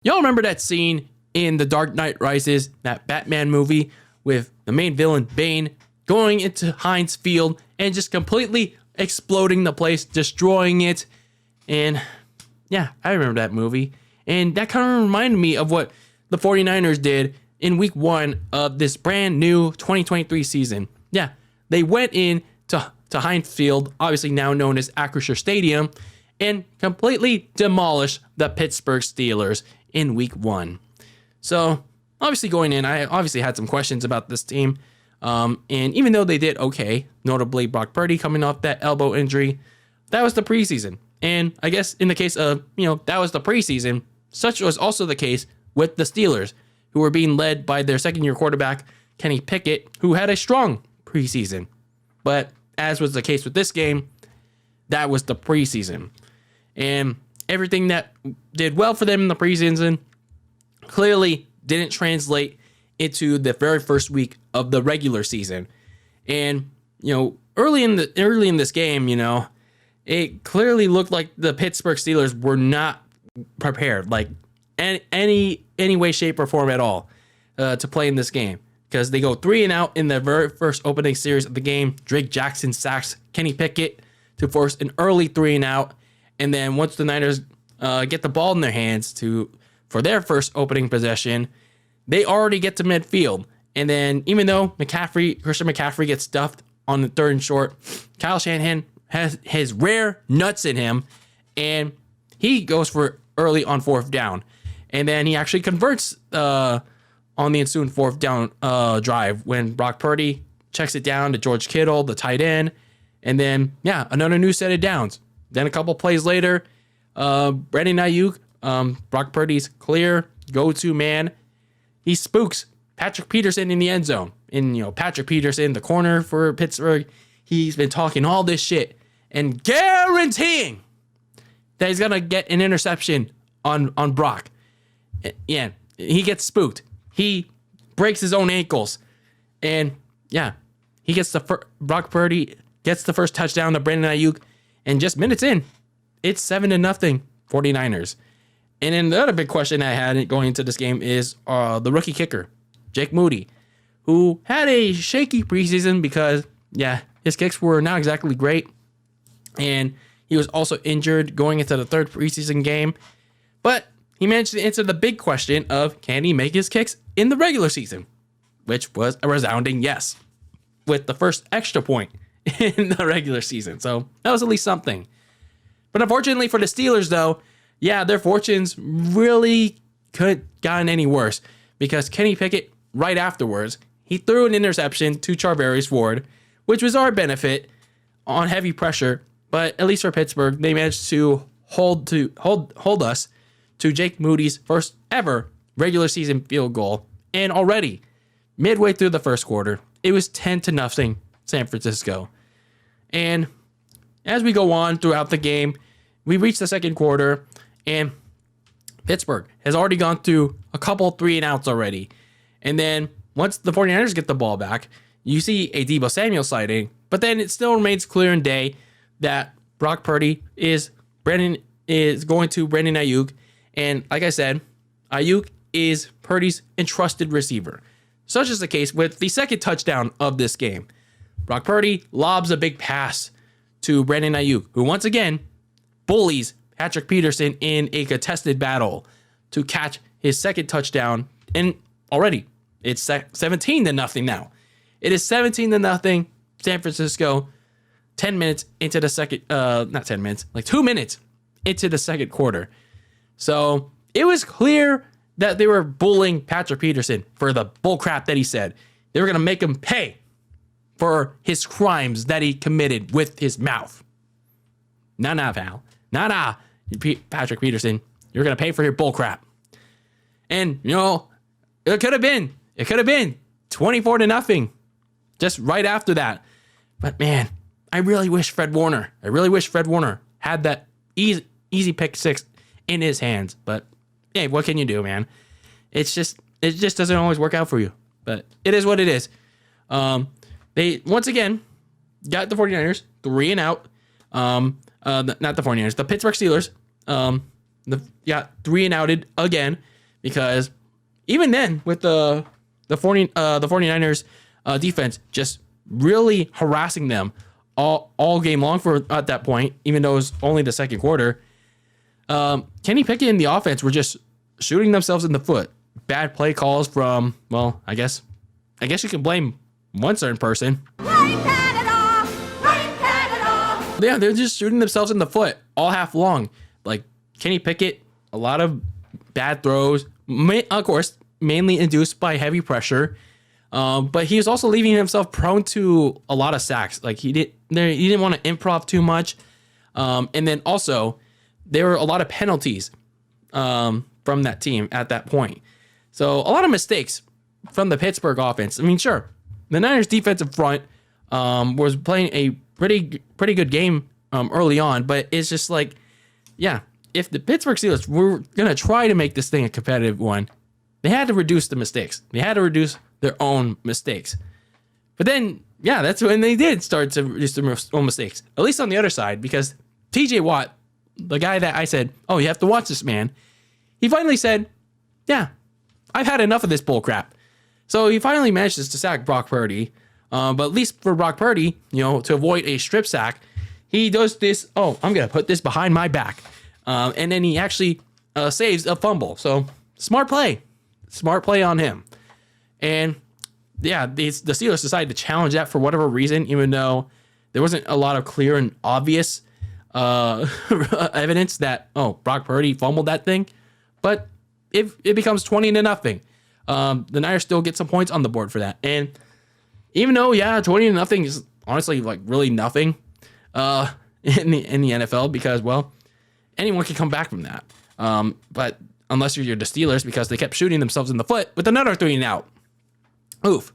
Y'all remember that scene in The Dark Knight Rises, that Batman movie, with the main villain, Bane, going into Heinz Field and just completely exploding the place, destroying it. And yeah, I remember that movie. And that kind of reminded me of what the 49ers did in week 1 of this brand new 2023 season. Yeah, they went in to Heinz Field, obviously now known as Acrisure Stadium, and completely demolished the Pittsburgh Steelers in week 1. So obviously going in, I obviously had some questions about this team. And even though they did okay, notably Brock Purdy coming off that elbow injury, that was the preseason. And I guess in the case of, that was the preseason, such was also the case with the Steelers, who were being led by their second-year quarterback, Kenny Pickett, who had a strong preseason. But as was the case with this game, that was the preseason. And everything that did well for them in the preseason clearly didn't translate into the very first week of the regular season. And, early in this game, it clearly looked like the Pittsburgh Steelers were not prepared, like any way, shape, or form at all, to play in this game. Because they go 3 and out in the very first opening series of the game. Drake Jackson sacks Kenny Pickett to force an early 3 and out. And then once the Niners get the ball in their hands for their first opening possession, they already get to midfield. And then even though Christian McCaffrey gets stuffed on the 3rd and short, Kyle Shanahan has his rare nuts in him, and he goes for early on 4th down. And then he actually converts on the ensuing 4th down drive when Brock Purdy checks it down to George Kittle, the tight end. And then, another new set of downs. Then a couple plays later, Brandon Ayuk, Brock Purdy's clear go-to man, he spooks Patrick Peterson in the end zone. And, Patrick Peterson, the corner for Pittsburgh, he's been talking all this shit and guaranteeing that he's going to get an interception on Brock. Yeah, he gets spooked. He breaks his own ankles. And, he gets Brock Purdy gets the first touchdown to Brandon Ayuk. And just minutes in, it's 7-0 49ers. And then the other big question I had going into this game is the rookie kicker, Jake Moody, who had a shaky preseason because, his kicks were not exactly great. And he was also injured going into the 3rd preseason game. But he managed to answer the big question of, can he make his kicks in the regular season? Which was a resounding yes, with the first extra point in the regular season. So that was at least something. But unfortunately for the Steelers, though, their fortunes really couldn't gotten any worse, because Kenny Pickett, right afterwards, he threw an interception to Charvarius Ford, which was our benefit on heavy pressure. But at least for Pittsburgh, they managed to hold us to Jake Moody's first ever regular season field goal. And already, midway through the first quarter, it was 10-0 San Francisco. And as we go on throughout the game, we reach the second quarter, and Pittsburgh has already gone through a couple 3 and outs already. And then once the 49ers get the ball back, you see a Deebo Samuel sighting, but then it still remains clear in day that Brock Purdy is going to Brandon Ayuk. And like I said, Ayuk is Purdy's entrusted receiver. Such is the case with the second touchdown of this game. Brock Purdy lobs a big pass to Brandon Ayuk, who once again bullies Patrick Peterson in a contested battle to catch his second touchdown. And already it's 17-0 now. It is 17-0 San Francisco. 10 minutes into the second, not 10 minutes, like 2 minutes into the second quarter. So it was clear that they were bullying Patrick Peterson for the bullcrap that he said. They were going to make him pay for his crimes that he committed with his mouth. Nah, pal. Nah, Patrick Peterson. You're going to pay for your bullcrap. And, it could have been 24-0 just right after that. But, man, I really wish Fred Warner had that easy pick 6 in his hands. But, hey, what can you do, man? It just doesn't always work out for you. But it is what it is. They, once again, got the 49ers 3 and out. Not the 49ers, the Pittsburgh Steelers. Got 3 and outed again. because even then with the 49ers defense just really harassing them all game long for at that point, even though it was only the second quarter. Kenny Pickett and the offense were just shooting themselves in the foot. Bad play calls from, well, I guess you can blame one certain person. Yeah, they're just shooting themselves in the foot all half long. Like Kenny Pickett, a lot of bad throws, of course, mainly induced by heavy pressure. But he was also leaving himself prone to a lot of sacks. Like he didn't want to improv too much. And then also there were a lot of penalties from that team at that point. So a lot of mistakes from the Pittsburgh offense. I mean, sure, the Niners defensive front was playing a pretty good game early on, but it's just like, yeah, if the Pittsburgh Steelers were gonna try to make this thing a competitive one, they had to reduce the mistakes. They had to reduce their own mistakes. But then, yeah, that's when they did start to reduce their own mistakes. At least on the other side, because TJ Watt, the guy that I said, oh, you have to watch this man, he finally said, yeah, I've had enough of this bull crap. So he finally manages to sack Brock Purdy. But at least for Brock Purdy, to avoid a strip sack, he does this, oh, I'm going to put this behind my back. And then he actually saves a fumble. So smart play on him. And yeah, the Steelers decided to challenge that for whatever reason, even though there wasn't a lot of clear and obvious evidence that, oh, Brock Purdy fumbled that thing. But it becomes 20-0. The Niners still get some points on the board for that. And even though, yeah, 20-0 is honestly like really nothing in the NFL, because, well, anyone can come back from that. But unless you're the Steelers, because they kept shooting themselves in the foot with another 3 and out. Oof.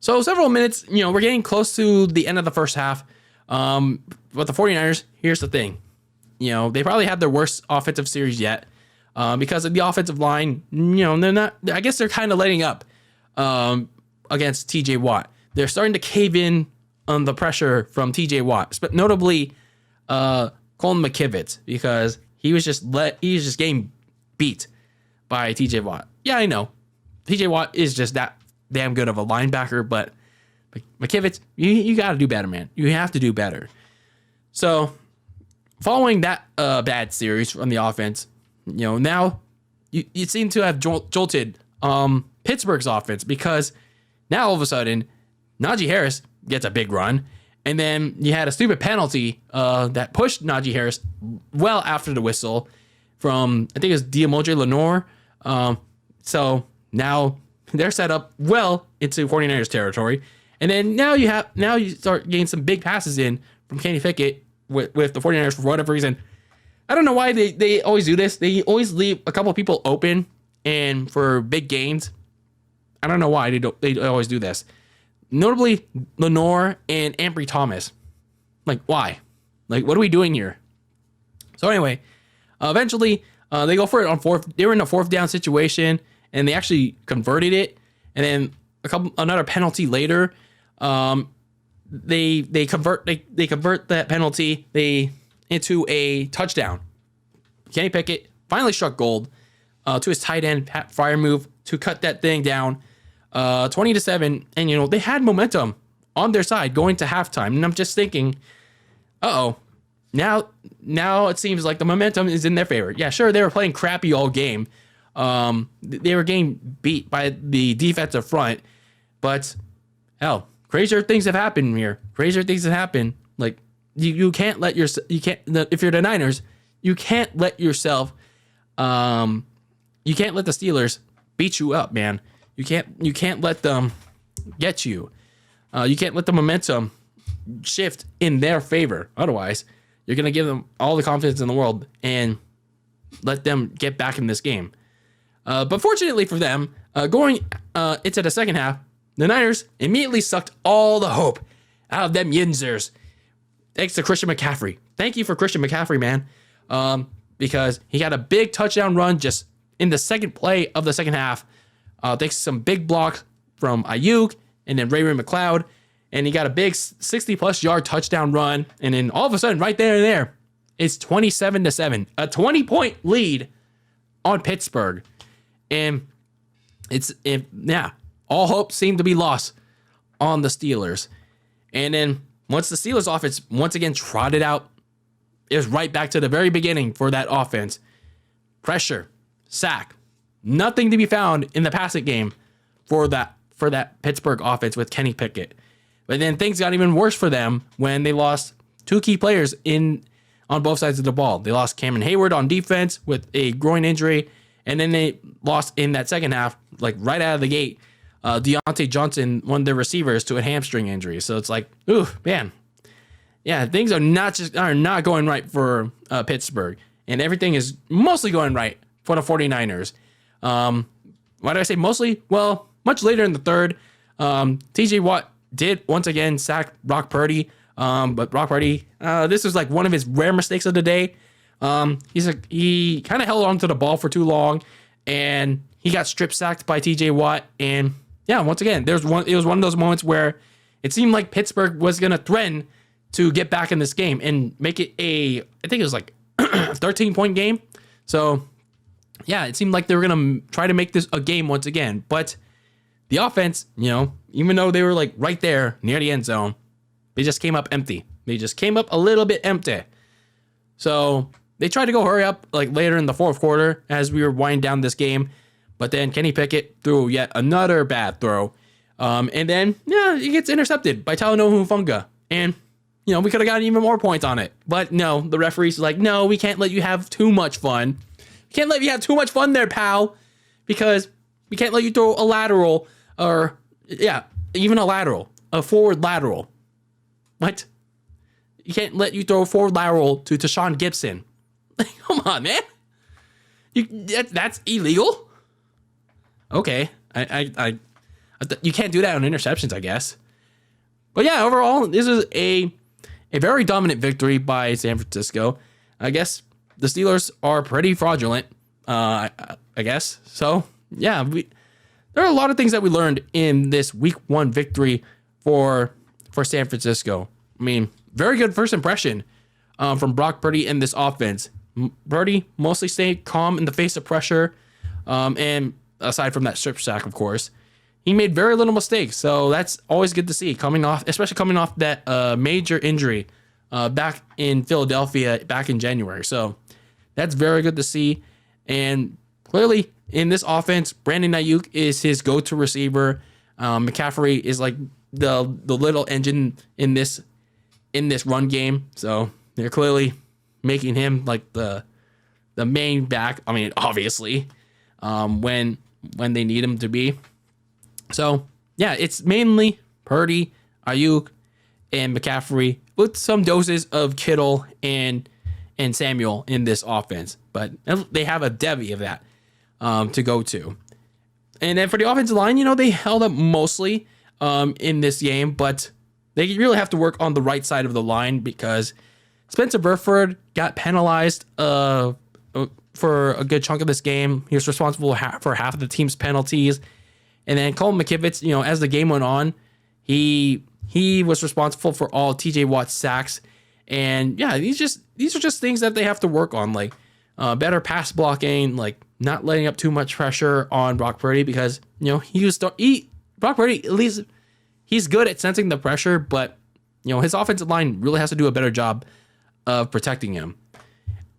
So several minutes, we're getting close to the end of the first half. But the 49ers, here's the thing. They probably had their worst offensive series yet. Because of the offensive line, they're not, I guess they're kind of letting up against TJ Watt. They're starting to cave in on the pressure from TJ Watt, but notably Colin McKivitz, because he was just getting beat by TJ Watt. Yeah, I know. TJ Watt is just that damn good of a linebacker, but McKivitz, you got to do better, man. You have to do better. So following that bad series from the offense, now you seem to have jolted Pittsburgh's offense, because now all of a sudden Najee Harris gets a big run, and then you had a stupid penalty that pushed Najee Harris well after the whistle from, I think it was Diamondre Lenore. So now they're set up well into 49ers territory, and then now you start getting some big passes in from Kenny Pickett with the 49ers for whatever reason. I don't know why they always do this. They always leave a couple of people open and for big gains. I don't know why they always do this. Notably, Lenore and Ambry Thomas. Like, why? Like, what are we doing here? So anyway, eventually they go for it on fourth. They were in a 4th down situation, and they actually converted it. And then another penalty later, they convert that penalty into a touchdown. Kenny Pickett finally struck gold to his tight end Pat Freiermuth to cut that thing down 20-7. And they had momentum on their side going to halftime. And I'm just thinking, now it seems like the momentum is in their favor. Yeah, sure, they were playing crappy all game. They were getting beat by the defensive front, but hell, crazier things have happened here. Crazier things have happened. Like, you can't let if you're the Niners, you can't let yourself, you can't let the Steelers beat you up, man. You can't let them get you. You can't let the momentum shift in their favor. Otherwise, you're going to give them all the confidence in the world and let them get back in this game. But fortunately for them, going into the second half, the Niners immediately sucked all the hope out of them Yinzers. Thanks to Christian McCaffrey. Thank you for Christian McCaffrey, man. Because he got a big touchdown run just in the second play of the second half. Thanks to some big blocks from Ayuk and then Ray McLeod. And he got a big 60-plus yard touchdown run. And then all of a sudden, right there, it's 27-7. A 20-point lead on Pittsburgh. And all hope seemed to be lost on the Steelers. And then once the Steelers offense once again trotted out, it was right back to the very beginning for that offense. Pressure, sack, nothing to be found in the passing game for that Pittsburgh offense with Kenny Pickett. But then things got even worse for them when they lost two key players on both sides of the ball. They lost Cameron Hayward on defense with a groin injury, and then they lost in that second half, like right out of the gate, Deontay Johnson, one of their receivers, to a hamstring injury. So it's like, ooh, man. Yeah, things are not going right for Pittsburgh, and everything is mostly going right for the 49ers. Why do I say mostly? Well, much later in the third, TJ Watt did once again sack Brock Purdy, but Brock Purdy, this was like one of his rare mistakes of the day. He kind of held on to the ball for too long, and he got strip sacked by TJ Watt. And yeah, once again, it was one of those moments where it seemed like Pittsburgh was gonna threaten to get back in this game and make it I think it was like a 13-point game. So yeah, it seemed like they were gonna try to make this a game once again. But the offense, even though they were like right there near the end zone, they just came up empty. They just came up a little bit empty. So they tried to go hurry up like later in the fourth quarter as we were winding down this game. But then Kenny Pickett threw yet another bad throw. And then, he gets intercepted by Talanoa Hufanga. And, we could have gotten even more points on it. But no, the referee's like, no, we can't let you have too much fun. We can't let you have too much fun there, pal. Because we can't let you throw a lateral or, even a forward lateral. What? You can't let you throw a forward lateral to Tashawn Gibson. Come on, man. That's illegal? Okay. You can't do that on interceptions, I guess. But yeah, overall, this is a very dominant victory by San Francisco. I guess the Steelers are pretty fraudulent, I guess. So, yeah, there are a lot of things that we learned in this week 1 victory for San Francisco. I mean, very good first impression from Brock Purdy in this offense. Purdy mostly stayed calm in the face of pressure, and aside from that strip sack, of course, he made very little mistakes. So that's always good to see, especially coming off that major injury back in Philadelphia back in January. So that's very good to see. And clearly in this offense, Brandon Ayuk is his go-to receiver. McCaffrey is like the little engine in this run game. So they're clearly making him like the main back. I mean, obviously, when they need him to be. So yeah, it's mainly Purdy, Ayuk, and McCaffrey with some doses of Kittle and Samuel in this offense. But they have a devy of that to go to. And then for the offensive line, they held up mostly in this game, but they really have to work on the right side of the line because Spencer Burford got penalized for a good chunk of this game. He was responsible for half of the team's penalties. And then Colton McKivitz, as the game went on, he was responsible for all TJ Watt's sacks. And yeah, these are just things that they have to work on, like better pass blocking, like not letting up too much pressure on Brock Purdy because, Brock Purdy, at least he's good at sensing the pressure, but, his offensive line really has to do a better job of protecting him.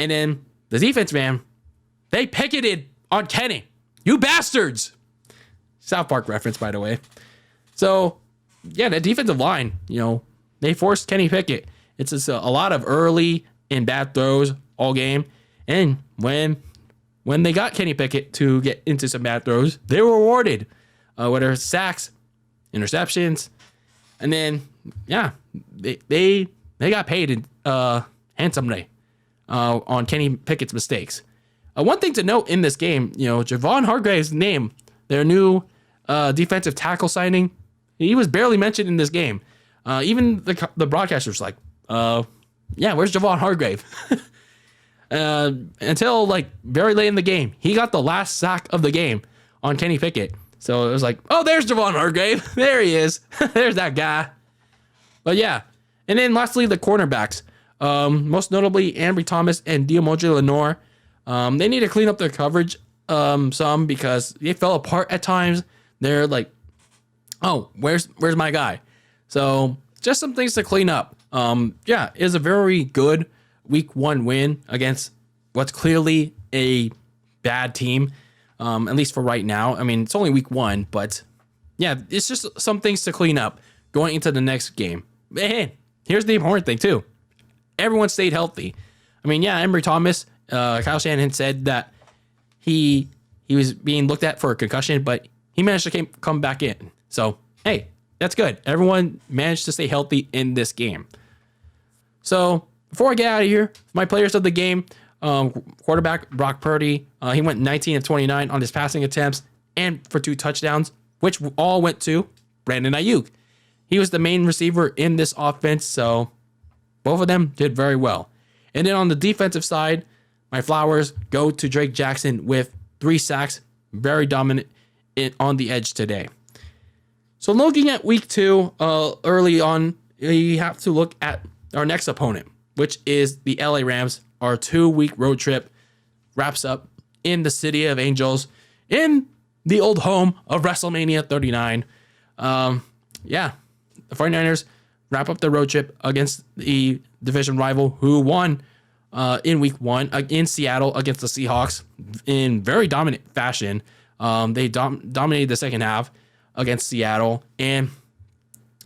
And then the defense, man, they picketed on Kenny. You bastards! South Park reference, by the way. So, yeah, the defensive line, they forced Kenny Pickett. It's just a lot of early and bad throws all game. And when they got Kenny Pickett to get into some bad throws, they were rewarded. Whether it's sacks, interceptions, and then, yeah, they got paid handsomely on Kenny Pickett's mistakes. One thing to note in this game, Javon Hargrave's name, their new defensive tackle signing, he was barely mentioned in this game. Even the broadcasters like, where's Javon Hargrave? Until like very late in the game, he got the last sack of the game on Kenny Pickett. So it was like, oh, there's Javon Hargrave. There he is. There's that guy. But yeah. And then lastly, the cornerbacks. Most notably, Ambry Thomas and Diomondre Lenoir. They need to clean up their coverage some because they fell apart at times. They're like, oh, where's my guy? So just some things to clean up. Yeah, it was a very good week 1 win against what's clearly a bad team, at least for right now. I mean, it's only week 1, but yeah, it's just some things to clean up going into the next game. And here's the important thing too. Everyone stayed healthy. I mean, yeah, Emory Thomas, Kyle Shanahan said that he was being looked at for a concussion, but he managed to come back in. So, hey, that's good. Everyone managed to stay healthy in this game. So, before I get out of here, my players of the game, quarterback Brock Purdy, he went 19 of 29 on his passing attempts and for 2 touchdowns, which all went to Brandon Ayuk. He was the main receiver in this offense, so both of them did very well. And then on the defensive side, my flowers go to Drake Jackson with 3 sacks, very dominant on the edge today. So looking at week 2, early on, you have to look at our next opponent, which is the LA Rams. Our 2-week road trip wraps up in the City of Angels, in the old home of WrestleMania 39. Yeah, the 49ers wrap up the road trip against the division rival who won in week 1 in Seattle against the Seahawks in very dominant fashion. They dominated the second half against Seattle. And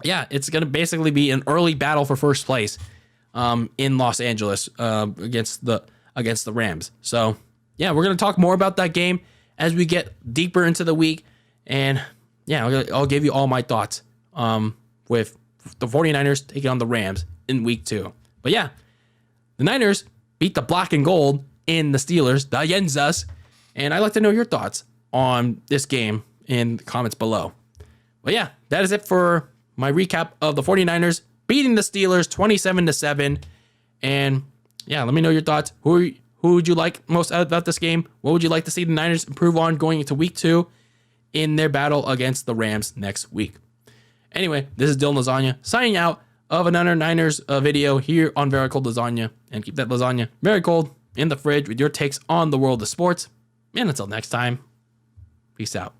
yeah, it's going to basically be an early battle for first place in Los Angeles against the Rams. So yeah, we're going to talk more about that game as we get deeper into the week. And yeah, I'll give you all my thoughts with the 49ers taking on the Rams in week 2. But yeah, the Niners beat the black and gold in the Steelers, the Yenzas. And I'd like to know your thoughts on this game in the comments below. But yeah, that is it for my recap of the 49ers beating the Steelers 27-7. And yeah, let me know your thoughts. Who would you like most about this game? What would you like to see the Niners improve on going into week 2 in their battle against the Rams next week? Anyway, this is DylanLasagna signing out of another Niners video here on Very Cold Lasagna. And keep that lasagna very cold in the fridge with your takes on the world of sports. And until next time, peace out.